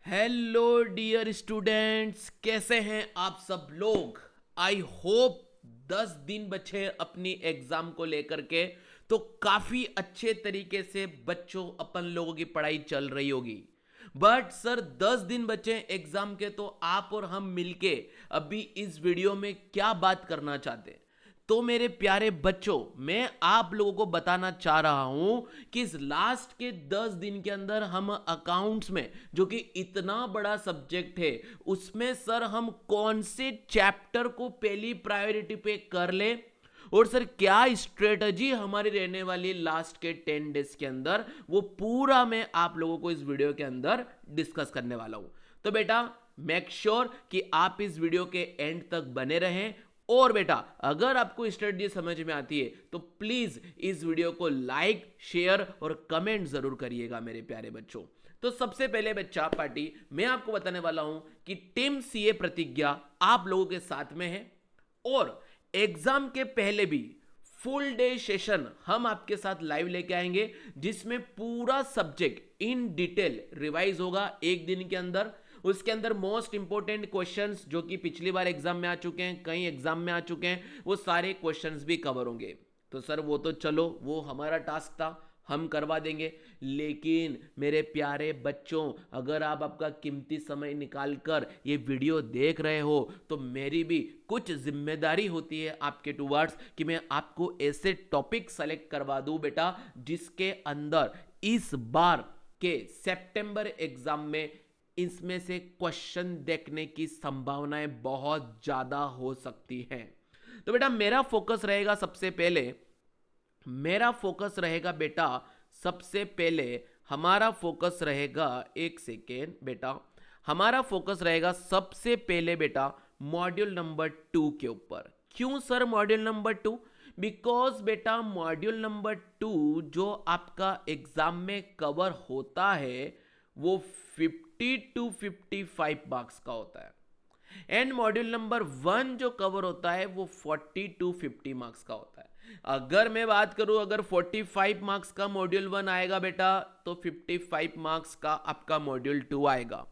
Hello dear students, कैसे हैं आप सब लोग। आई होप 10 दिन बचे अपनी एग्जाम को लेकर के, तो काफी अच्छे तरीके से बच्चों अपन लोगों की पढ़ाई चल रही होगी। बट सर 10 दिन बचे एग्जाम के, तो आप और हम मिलके अभी इस वीडियो में क्या बात करना चाहते हैं। तो मेरे प्यारे बच्चों, मैं आप लोगों को बताना चाह रहा हूं कि इस लास्ट के 10 दिन के अंदर हम अकाउंट्स में, जो कि इतना बड़ा सब्जेक्ट है, उसमें सर हम कौन से चैप्टर को पहली प्रायोरिटी पे कर ले, और सर क्या स्ट्रेटजी हमारी रहने वाली लास्ट के 10 डेज के अंदर, वो पूरा मैं आप लोगों को इस वीडियो के अंदर डिस्कस करने वाला हूं। तो बेटा मेक श्योर कि आप इस वीडियो के एंड तक बने रहें। और बेटा अगर आपको स्ट्रेटजी समझ में आती है तो प्लीज इस वीडियो को लाइक, शेयर और कमेंट जरूर करिएगा मेरे प्यारे बच्चों। तो सबसे पहले बच्चा पार्टी मैं आपको बताने वाला हूं कि टीम सीए प्रतिज्ञा आप लोगों के साथ में है, और एग्जाम के पहले भी फुल डे सेशन हम आपके साथ लाइव लेके आएंगे, जिसमें पूरा सब्जेक्ट इन डिटेल रिवाइज होगा एक दिन के अंदर। उसके अंदर मोस्ट इंपोर्टेंट क्वेश्चंस जो कि पिछली बार एग्जाम में आ चुके हैं, कई एग्जाम में आ चुके हैं, वो सारे क्वेश्चंस भी कवर होंगे। तो सर वो तो चलो, वो हमारा टास्क था, हम करवा देंगे। लेकिन मेरे प्यारे बच्चों, अगर आप आपका कीमती समय निकालकर ये वीडियो देख रहे हो, तो मेरी भी कुछ जिम्मेदारी होती है आपके टूवर्ड्स कि मैं आपको ऐसे टॉपिक सेलेक्ट करवा दूं बेटा, जिसके अंदर इस बार के सितंबर एग्जाम में इसमें से क्वेश्चन देखने की संभावनाएं बहुत ज्यादा हो सकती हैं। तो बेटा मेरा फोकस रहेगा बेटा, सबसे पहले हमारा फोकस रहेगा, एक सेकेंड बेटा, हमारा फोकस रहेगा सबसे पहले बेटा मॉड्यूल नंबर 2 के ऊपर। क्यों सर मॉड्यूल नंबर 2? बिकॉज बेटा मॉड्यूल नंबर 2 जो आपका एग्जाम में कवर होता है वो 50 टू 55 मार्क्स का होता है, एंड मॉड्यूल नंबर 1 जो कवर होता है वो 40 टू 50 मार्क्स का होता है। अगर मैं बात करूं, अगर 45 मार्क्स का मॉड्यूल 1 आएगा बेटा, तो 55 मार्क्स का आपका मॉड्यूल 2 आएगा।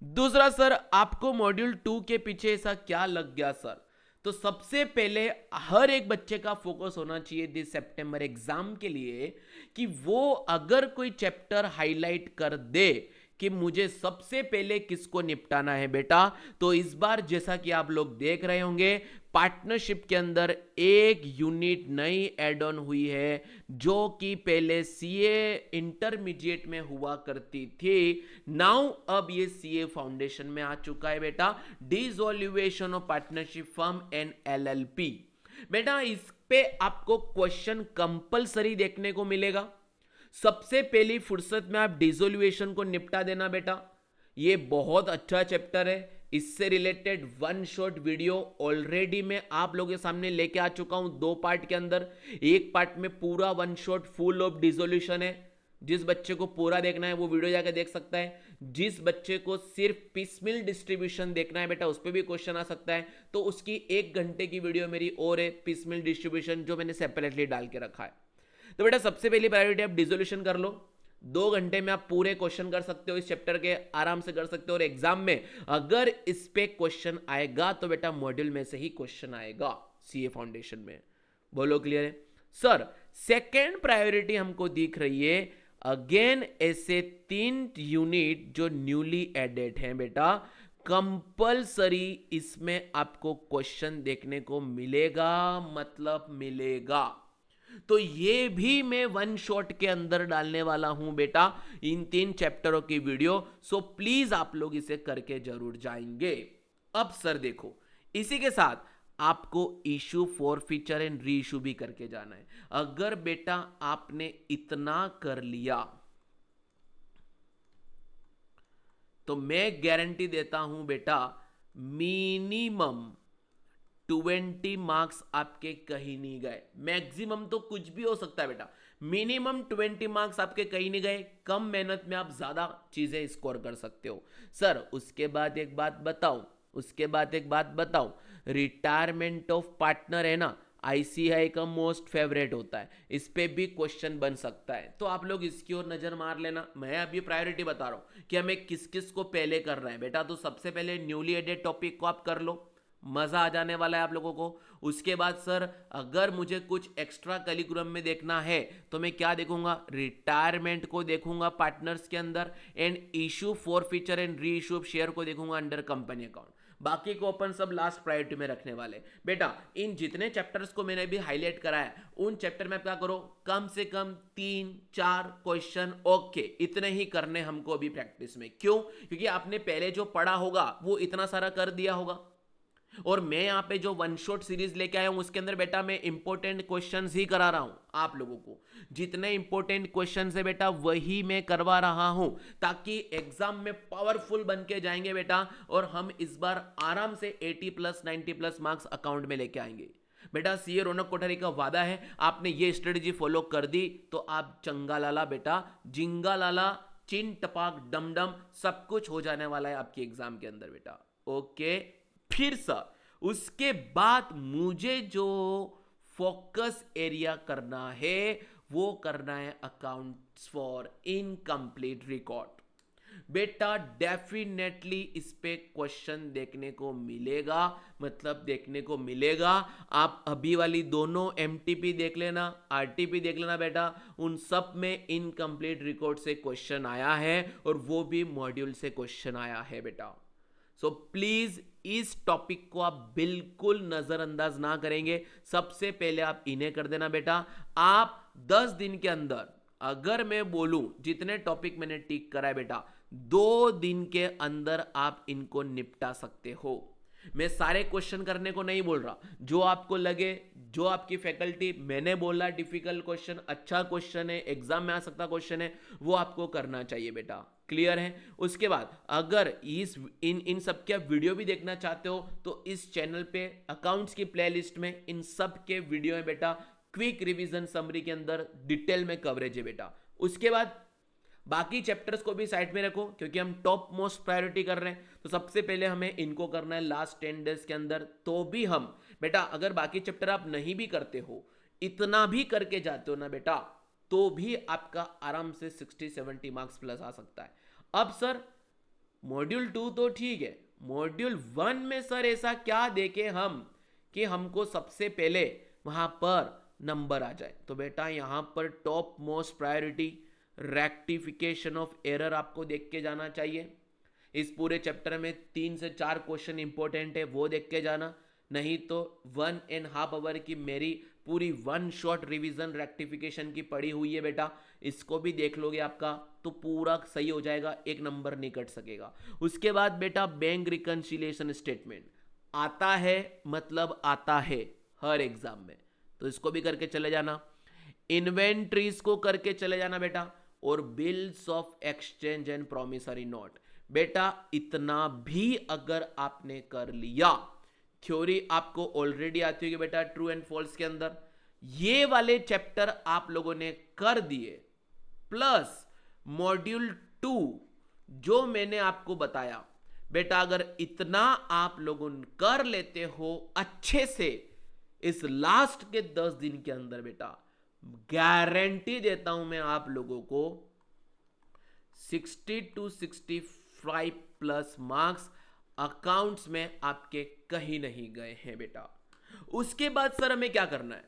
दूसरा सर, आपको मॉड्यूल 2 के पीछे ऐसा क्या लग गया सर? तो सबसे पहले हर एक बच्चे का फोकस होना चाहिए दिस सितंबर एग्जाम के लिए कि वो अगर कोई चैप्टर हाईलाइट कर दे कि मुझे सबसे पहले किसको निपटाना है बेटा, तो इस बार जैसा कि आप लोग देख रहे होंगे, पार्टनरशिप के अंदर एक यूनिट नई एड ऑन हुई है, जो कि पहले सीए इंटरमीडिएट में हुआ करती थी। नाउ अब ये सीए फाउंडेशन में आ चुका है बेटा, dissolution of partnership firm and LLP. बेटा इस पे आपको क्वेश्चन कंपलसरी देखने को मिलेगा। सबसे पहली फुर्सत में आप डिसोल्यूशन को निपटा देना बेटा, ये बहुत अच्छा चैप्टर है। इससे related one shot video already मैं आप लोगों के सामने लेके आ चुका हूं 2 पार्ट के अंदर। एक पार्ट में पूरा one shot full of dissolution है, जिस बच्चे को पूरा देखना है वो वीडियो जाकर देख सकता है। जिस बच्चे को सिर्फ पिसमिल डिस्ट्रीब्यूशन देखना है बेटा, उस पर भी क्वेश्चन आ सकता है, तो उसकी 1 घंटे की वीडियो मेरी और है पिसमिल डिस्ट्रीब्यूशन, जो मैंने सेपरेटली डाल के रखा है। तो बेटा सबसे पहली प्रायोरिटी आप डिसोल्यूशन कर लो। 2 घंटे में आप पूरे क्वेश्चन कर सकते हो, इस चैप्टर के आराम से कर सकते हो, और एग्जाम में अगर इस पे क्वेश्चन आएगा तो बेटा मॉड्यूल में से ही क्वेश्चन आएगा सीए फाउंडेशन में। बोलो क्लियर है सर? सेकेंड प्रायोरिटी हमको दिख रही है, अगेन ऐसे 3 यूनिट जो न्यूली एडेड हैं बेटा, कंपलसरी इसमें आपको क्वेश्चन देखने को मिलेगा, मतलब मिलेगा। तो ये भी मैं वन शॉट के अंदर डालने वाला हूं बेटा, इन 3 चैप्टरों की वीडियो। सो प्लीज आप लोग इसे करके जरूर जाएंगे। अब सर देखो, इसी के साथ आपको issue for feature and re issue भी करके जाना है। अगर बेटा आपने इतना कर लिया तो मैं गारंटी देता हूं बेटा, मिनिमम 20 मार्क्स आपके कहीं नहीं गए। मैक्सिमम तो कुछ भी हो सकता है बेटा, मिनिमम 20 मार्क्स आपके कहीं नहीं गए। कम मेहनत में आप ज्यादा चीजें स्कोर कर सकते हो सर। उसके बाद एक बात बताऊं, रिटायरमेंट ऑफ पार्टनर है ना, आईसीआई का मोस्ट फेवरेट होता है, इस पे भी क्वेश्चन बन सकता है, तो आप लोग इसकी ओर नजर मार लेना। मैं अभी प्रायोरिटी बता रहा हूं कि हमें किस किस को पहले कर रहे हैं बेटा। तो सबसे पहले न्यूली एडेड टॉपिक को आप कर लो, मजा आ जाने वाला है आप लोगों को। उसके बाद सर अगर मुझे कुछ एक्स्ट्रा करिकुलम में देखना है तो मैं क्या देखूंगा, रिटायरमेंट को देखूंगा पार्टनर्स के अंदर, and issue for feature and re issue of share को देखूंगा अंडर कंपनी अकाउंट। बाकी को अपन सब लास्ट प्रायोरिटी में रखने वाले बेटा। इन जितने चैप्टर्स को मैंने भी हाईलाइट करा है उन चैप्टर में क्या करो, कम से कम 3-4 क्वेश्चन ओके इतने ही करने हमको अभी प्रैक्टिस में। क्यों? क्योंकि आपने पहले जो पढ़ा होगा वो इतना सारा कर दिया होगा, और मैं यहां पे जो वन शॉट सीरीज लेके आया हूं उसके अंदर बेटा मैं इंपॉर्टेंट क्वेश्चंस ही करा रहा हूं आप लोगों को। जितने इंपॉर्टेंट क्वेश्चंस है बेटा वही मैं करवा रहा हूं, ताकि एग्जाम में पावरफुल बन के जाएंगे बेटा, और हम इस बार आराम से 80+ 90+ मार्क्स अकाउंट में लेके आएंगे बेटा। सीए रौनक कोठारी का वादा है, आपने ये स्ट्रेटेजी फॉलो कर दी तो आप चंगा लाला बेटा, जिंगा लाला, चिन टपाक डम डम सब कुछ हो जाने वाला है आपके एग्जाम के अंदर बेटा। ओके, फिर सर उसके बाद मुझे जो फोकस एरिया करना है वो करना है अकाउंट्स फॉर इनकम्प्लीट रिकॉर्ड बेटा। डेफिनेटली इस पे क्वेश्चन देखने को मिलेगा, मतलब देखने को मिलेगा। आप अभी वाली दोनों एमटीपी देख लेना, आरटीपी देख लेना बेटा, उन सब में इनकम्प्लीट रिकॉर्ड से क्वेश्चन आया है, और वो भी मॉड्यूल से क्वेश्चन आया है बेटा। सो प्लीज इस टॉपिक को आप बिल्कुल नजरअंदाज ना करेंगे। सबसे पहले आप इन्हें कर देना बेटा। आप 10 दिन के अंदर, अगर मैं बोलूं जितने टॉपिक मैंने टिक करा है बेटा, 2 दिन के अंदर आप इनको निपटा सकते हो। मैं सारे क्वेश्चन करने को नहीं बोल रहा, जो आपको लगे, जो आपकी फैकल्टी, मैंने बोला डिफिकल्ट क्वेश्चन, अच्छा क्वेश्चन है, एग्जाम में आ सकता क्वेश्चन है, वो आपको करना चाहिए बेटा। क्लियर है? उसके बाद अगर इन सब के आप वीडियो भी देखना चाहते हो तो इस चैनल पे अकाउंट्स की प्लेलिस्ट में इन सब के वीडियो है बेटा, क्विक रिवीजन समरी के अंदर डिटेल में कवरेज है बेटा। उसके बाद बाकी चैप्टर्स को भी साइड में रखो, क्योंकि हम टॉप मोस्ट प्रायोरिटी कर रहे हैं, तो सबसे पहले हमें इनको करना है लास्ट 10 डेज के अंदर। तो भी हम बेटा, अगर बाकी चैप्टर आप नहीं भी करते हो, इतना भी करके जाते हो ना बेटा, तो भी आपका आराम से 60-70 मार्क्स प्लस आ सकता है। अब सर मॉड्यूल 2 तो ठीक है, मॉड्यूल 1 में सर ऐसा क्या देखे हम कि हमको सबसे पहले वहां पर नंबर आ जाए? तो बेटा यहां पर top most priority rectification of error आपको देख के जाना चाहिए। इस पूरे चैप्टर में 3 से 4 क्वेश्चन इंपॉर्टेंट है, वो देख के जाना। नहीं तो 1.5 आवर की मेरी पूरी वन शॉट रिवीजन रेक्टिफिकेशन की पड़ी हुई है बेटा, इसको भी देख लोगे आपका तो पूरा सही हो जाएगा, एक नंबर नहीं कट सकेगा। उसके बाद बेटा बैंक रिकंसिलिएशन स्टेटमेंट आता है, मतलब आता है हर एग्जाम में, तो इसको भी करके चले जाना। इन्वेंट्रीज को करके चले जाना बेटा, और bills of exchange and promissory note बेटा, इतना भी अगर आपने कर लिया, थ्योरी आपको ऑलरेडी आती होगी बेटा ट्रू एंड फॉल्स के अंदर, ये वाले चैप्टर आप लोगों ने कर दिए, प्लस मॉड्यूल 2 जो मैंने आपको बताया बेटा, अगर इतना आप लोगों कर लेते हो अच्छे से इस लास्ट के 10 दिन के अंदर बेटा, गारंटी देता हूं मैं आप लोगों को 60-65+ मार्क्स अकाउंट्स में आपके कहीं नहीं गए हैं बेटा। उसके बाद सर हमें क्या करना है?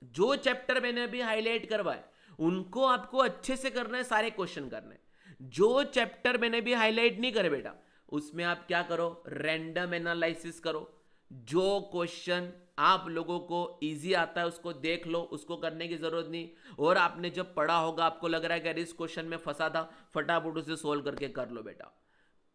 जो चैप्टर मैंने अभी हाईलाइट करवाए उनको आपको अच्छे से करना है, सारे क्वेश्चन करने हैं। जो चैप्टर मैंने भी हाईलाइट नहीं करे बेटा, उसमें आप क्या करो, रैंडम एनालिसिस करो। जो क्वेश्चन आप लोगों को इजी आता है उसको देख लो, उसको करने की जरूरत नहीं, और आपने जब पढ़ा होगा आपको लग रहा है कि अरे इस क्वेश्चन में फंसा था, फटाफट उसे सोल्व करके कर लो बेटा।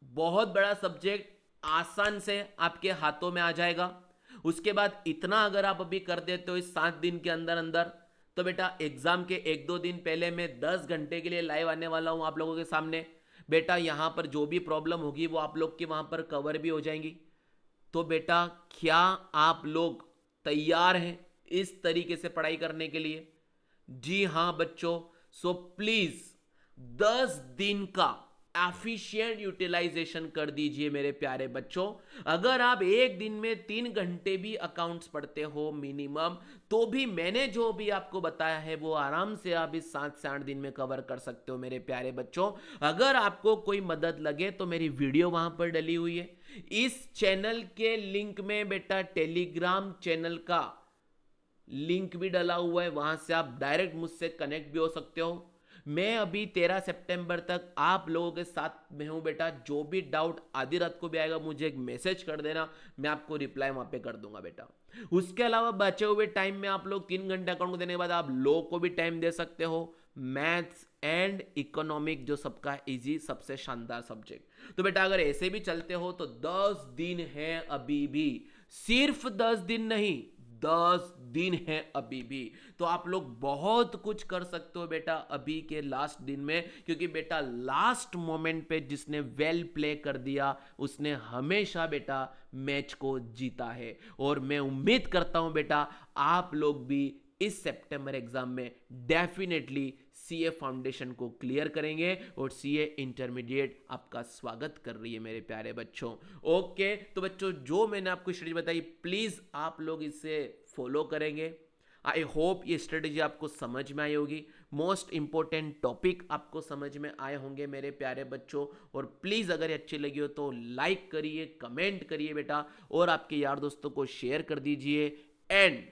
बहुत बड़ा सब्जेक्ट आसान से आपके हाथों में आ जाएगा। उसके बाद इतना अगर आप अभी कर देते हो इस 7 दिन के अंदर अंदर, तो बेटा एग्जाम के 1-2 दिन पहले मैं 10 घंटे के लिए लाइव आने वाला हूं आप लोगों के सामने बेटा। यहां पर जो भी प्रॉब्लम होगी वो आप लोग की वहां पर कवर भी हो जाएंगी। तो बेटा क्या आप लोग तैयार हैं इस तरीके से पढ़ाई करने के लिए? जी हां बच्चों। सो प्लीज 10 दिन का एफिशिएंट यूटिलाइजेशन कर दीजिए मेरे प्यारे बच्चों। अगर आप एक दिन में 3 घंटे भी अकाउंट्स पढ़ते हो मिनिमम, तो भी मैंने जो भी आपको बताया है वो आराम से आप इस 7 से 8 दिन में कवर कर सकते हो मेरे प्यारे बच्चों। अगर आपको कोई मदद लगे तो मेरी वीडियो वहां पर डली हुई है। इस चैनल के लिंक में बेटा टेलीग्राम चैनल का लिंक भी डला हुआ है, वहां से आप डायरेक्ट मुझसे कनेक्ट भी हो सकते हो। मैं अभी 13 सितंबर तक आप लोगों के साथ में हूं बेटा। जो भी डाउट आधी रात को भी आएगा मुझे एक मैसेज कर देना, मैं आपको रिप्लाई वहां पे कर दूंगा बेटा। उसके अलावा बचे हुए टाइम में आप लोग 3 घंटे अकाउंट को देने के बाद आप लोग को भी टाइम दे सकते हो। मैथ्स एंड इकोनॉमिक जो सबका इजी सबसे शानदार सब्जेक्ट। तो बेटा अगर ऐसे भी चलते हो तो 10 दिन है अभी भी, सिर्फ 10 दिन नहीं, 10 दिन है अभी भी। तो आप लोग बहुत कुछ कर सकते हो बेटा अभी के लास्ट दिन में, क्योंकि बेटा लास्ट मोमेंट पे जिसने वेल प्ले कर दिया उसने हमेशा बेटा मैच को जीता है। और मैं उम्मीद करता हूं बेटा आप लोग भी इस सितंबर एग्जाम में डेफिनेटली सीए फाउंडेशन को क्लियर करेंगे और सीए इंटरमीडिएट आपका स्वागत कर रही है मेरे प्यारे बच्चों। ओके, तो बच्चों जो मैंने आपको स्ट्रेटजी बताई प्लीज आप लोग इसे फॉलो करेंगे। आई होप ये स्ट्रेटजी आपको समझ में आई होगी। मोस्ट इंपॉर्टेंट टॉपिक आपको समझ में आए होंगे मेरे प्यारे बच्चों। और प्लीज अगर ये अच्छी लगी हो तो लाइक करिए, कमेंट करिए बेटा, और आपके यार दोस्तों को शेयर कर दीजिए एंड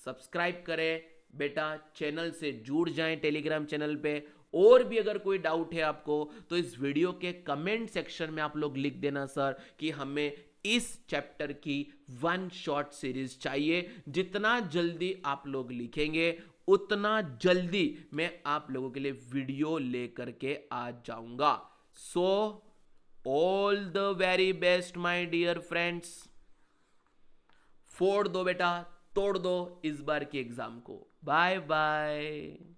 सब्सक्राइब करें बेटा, चैनल से जुड़ जाएं टेलीग्राम चैनल पे। और भी अगर कोई डाउट है आपको तो इस वीडियो के कमेंट सेक्शन में आप लोग लिख देना सर कि हमें इस चैप्टर की 1 शॉर्ट सीरीज चाहिए। जितना जल्दी आप लोग लिखेंगे उतना जल्दी मैं आप लोगों के लिए वीडियो लेकर के आ जाऊंगा। So all the very best my dear friends. फोड़ दो बेटा, तोड़ दो इस बार की एग्जाम को। Bye bye.